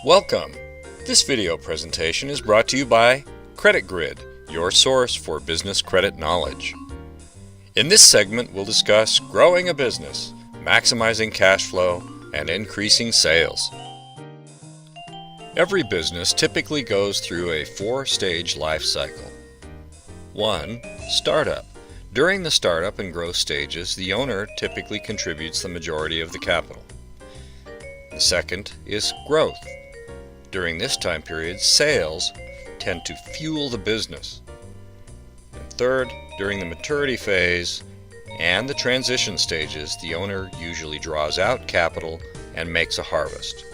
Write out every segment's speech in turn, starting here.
Welcome! This video presentation is brought to you by Credit Grid, your source for business credit knowledge. In this segment, we'll discuss growing a business, maximizing cash flow, and increasing sales. Every business typically goes through a four-stage life cycle. 1. Startup. During the startup and growth stages, the owner typically contributes the majority of the capital. The second is growth. During this time period, sales tend to fuel the business. And third, during the maturity phase and the transition stages, the owner usually draws out capital and makes a harvest.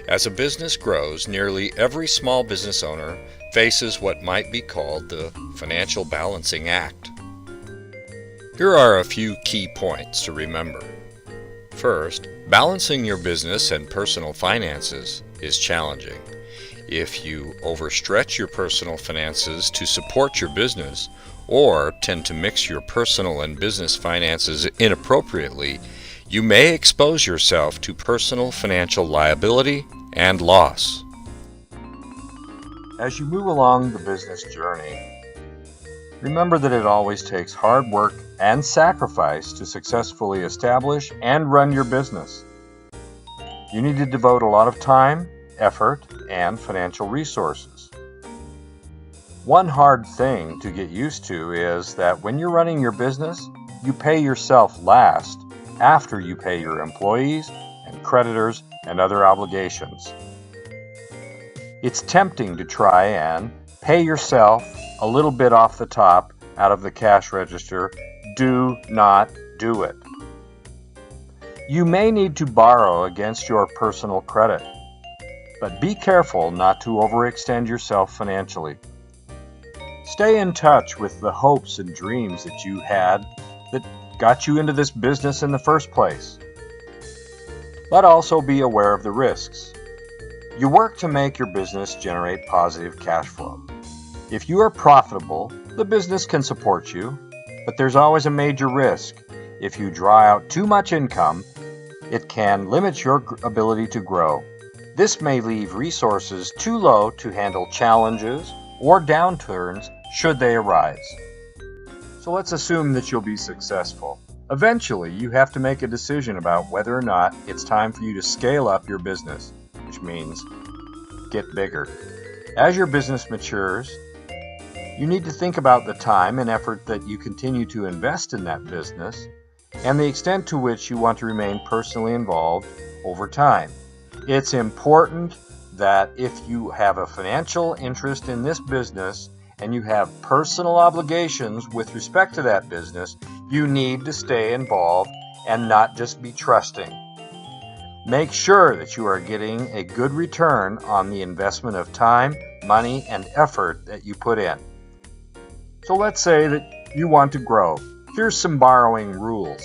As a business grows, nearly every small business owner faces what might be called the financial balancing act. Here are a few key points to remember. First, balancing your business and personal finances is challenging. If you overstretch your personal finances to support your business, or tend to mix your personal and business finances inappropriately, you may expose yourself to personal financial liability and loss. As you move along the business journey, remember that it always takes hard work and sacrifice to successfully establish and run your business. You need to devote a lot of time, effort, and financial resources. One hard thing to get used to is that when you're running your business, you pay yourself last after you pay your employees and creditors and other obligations. It's tempting to try and pay yourself a little bit off the top out of the cash register. Do not do it. You may need to borrow against your personal credit, but be careful not to overextend yourself financially. Stay in touch with the hopes and dreams that you had that got you into this business in the first place. But also be aware of the risks. You work to make your business generate positive cash flow. If you are profitable, the business can support you, but there's always a major risk. If you draw out too much income, it can limit your ability to grow. This may leave resources too low to handle challenges or downturns should they arise. So let's assume that you'll be successful. Eventually, you have to make a decision about whether or not it's time for you to scale up your business, which means get bigger. As your business matures, you need to think about the time and effort that you continue to invest in that business and the extent to which you want to remain personally involved over time. It's important that if you have a financial interest in this business and you have personal obligations with respect to that business, you need to stay involved and not just be trusting. Make sure that you are getting a good return on the investment of time, money, and effort that you put in. So let's say that you want to grow. Here's some borrowing rules.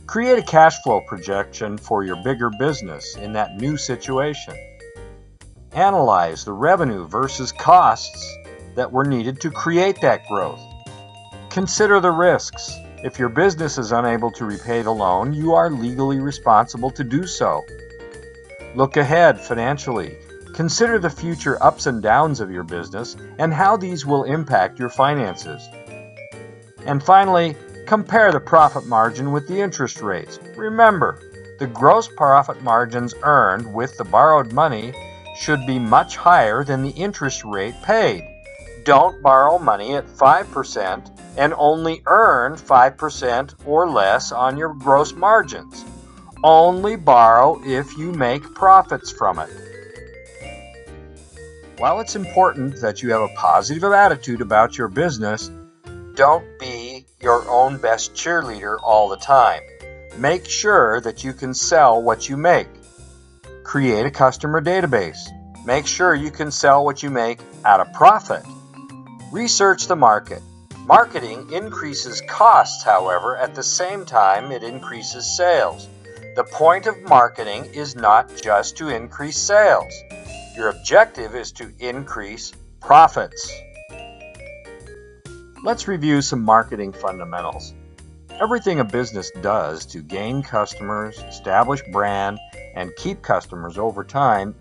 Create a cash flow projection for your bigger business in that new situation. Analyze the revenue versus costs that were needed to create that growth. Consider the risks. If your business is unable to repay the loan, you are legally responsible to do so. Look ahead financially. Consider the future ups and downs of your business and how these will impact your finances. And finally, compare the profit margin with the interest rates. Remember, the gross profit margins earned with the borrowed money should be much higher than the interest rate paid. Don't borrow money at 5% and only earn 5% or less on your gross margins. Only borrow if you make profits from it. While it's important that you have a positive attitude about your business, don't be your own best cheerleader all the time. Make sure that you can sell what you make. Create a customer database. Make sure you can sell what you make at a profit. Research the market. Marketing increases costs, however, at the same time it increases sales. The point of marketing is not just to increase sales. Your objective is to increase profits. Let's review some marketing fundamentals. Everything a business does to gain customers, establish brand, and keep customers over time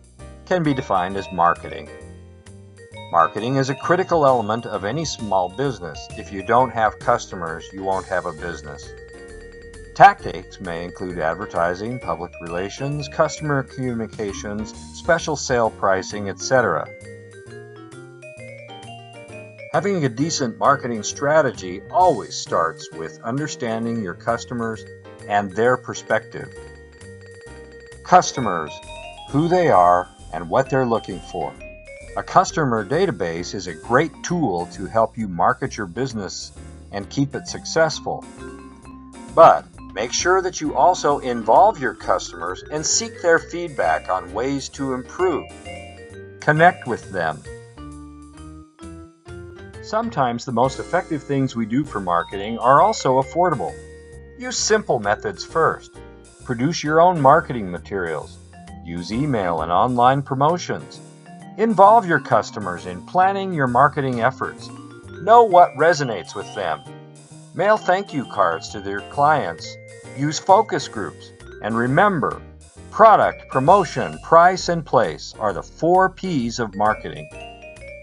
can be defined as marketing. Marketing is a critical element of any small business. If you don't have customers, you won't have a business. Tactics may include advertising, public relations, customer communications, special sale pricing, etc. Having a decent marketing strategy always starts with understanding your customers and their perspective. Customers, who they are, and what they're looking for. A customer database is a great tool to help you market your business and keep it successful. But make sure that you also involve your customers and seek their feedback on ways to improve. Connect with them. Sometimes the most effective things we do for marketing are also affordable. Use simple methods first. Produce your own marketing materials. Use email and online promotions. Involve your customers in planning your marketing efforts. Know what resonates with them. Mail thank you cards to their clients. Use focus groups. And remember, product, promotion, price, and place are the 4 P's of marketing.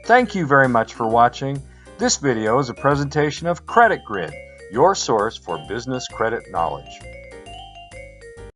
Thank you very much for watching. This video is a presentation of Credit Grid, your source for business credit knowledge.